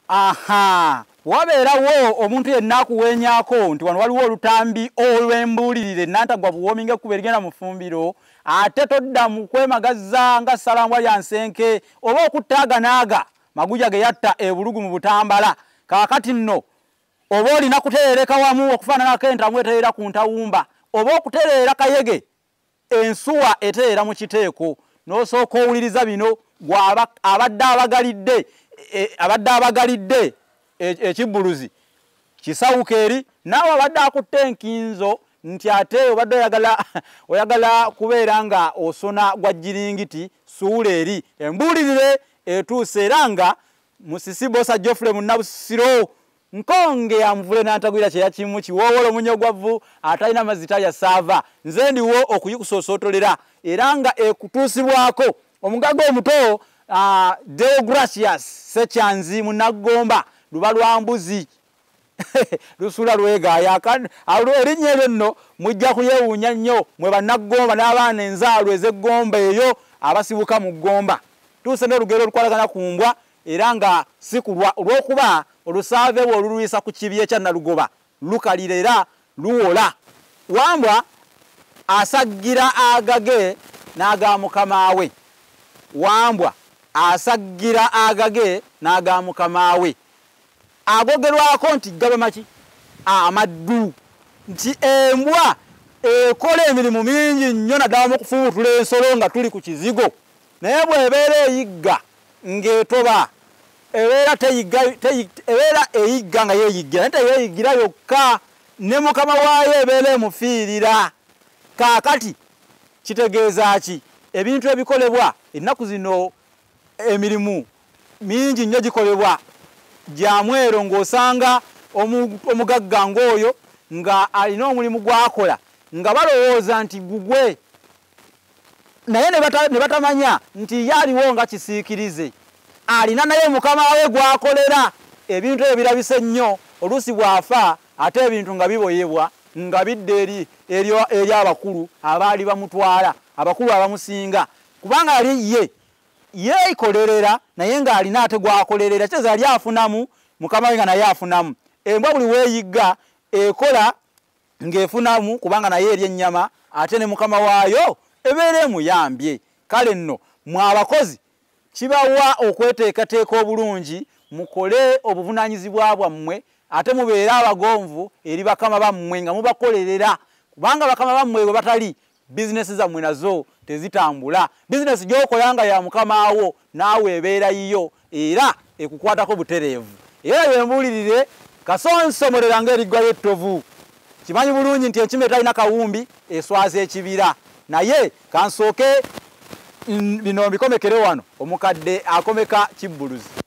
aha wabeerawo omuntu yenna akuweenyaako nti wano waliwo olutambi olw'embuulirire nantagwa buwoominga ekkuba erigenda mu ffumbiro ate todda mu kwemagaza nga salambwa lya nsenke oba okuttaaganaaga Maguja ge yatta ebulugu mu Butambala kaakati nno oba olina kutereereka wamu okufaananako entamu etereera ku ntawumba oba okutereera kayege ensuwa etereera mu kiteeko n'osooka owuliriza bino abadde abagalidde ekibbuluzi kisawuka eri naawe abadde akutte enkinzo nti ate obadde oyagala kubeera nga osona gwa jjiringiti suula eri embuulirire etuuse era nga Musisi Bosa Geoffrey Munnabusiro nkonge yamuvule n'antagwira kye yakimu kiwoowolo munyogwavu atalina mazita ya saava nze ndiwo okuyikusosootolera era nga ekutuusibwako omugaga omuto Deogracius Sekyanzi Munnagomba luba lwa mbuzi lusula lwegaaya erinnya eryo nno mujja kulyewuunya nnyo mwe bannagomba n'abaana enzaalwa ez'eggomba eyo abasibuka mu ggomba tuuse n'olugero olukwalagana ku mbwa era nga sikulwa olw'okuba olusaave bwe olulwisa ku kibi ekya Nalugoba lukalira era luwola wambwa asaggira agage n'aga mukama we wambwa asaggira agage n'aga mukama we agogerwako nti gaba maki amaddu nti embwa ekola emirimu mingi nnyo naddala mu kufuubutula ensolo nga tuli ku kizigo naye bw'ebeera eyigga ng'etoba ebeera eyigga nga yeeyiggira naye teyeeyigira yokka ne mukama waayo ebeera emufiirira kaakati kitegeeza ki ebintu ebikolebwa ennaku zino emirimu mingi nnyo gikolebwa gyamwero ng'osanga omugagga ng'oyo nga alina omulimu gw'akola nga balowooza nti gugwe naye ne batamanya nti yaaliwo nga kisiikirize alina naye mukama we gw'akolera ebintu ebyo birabise nnyo oluusi bw'afa ate ebintu nga biboyebwa nga bidde eri abakulu abaali bamutwala abakulu abamusinga kubanga yali yeekolerera naye ng'alina ate gwakolerera kyeza yali afunamu mukama we nga naye afunamu embwa buli weeyigga ekola ng'efunamu kubanga naye eri ennyama ate ne mukama waayo ebeera emuyambye kale nno mwe abakozi kibawa okweteekateeka obulungi mukole obuvunaanyizibwa bwammwe ate mubeere abagonvu eri bakama bammwe nga mubakolerera kubanga bakama bammwe bwe batali bizinesi zammwe nazo tezitambula bizinesi gy'okola nga ya mukama wo naawe ebeera yiyo era ekukwatako butereevu era bembuulirire kasonsomolera ng'eriggwa ly'ettovu kimanyi bulungi nti enkima etalina kawumbi eswaza ekibira naye kansooke bino mbikomekere wano omukadde akomeka kibbuluzi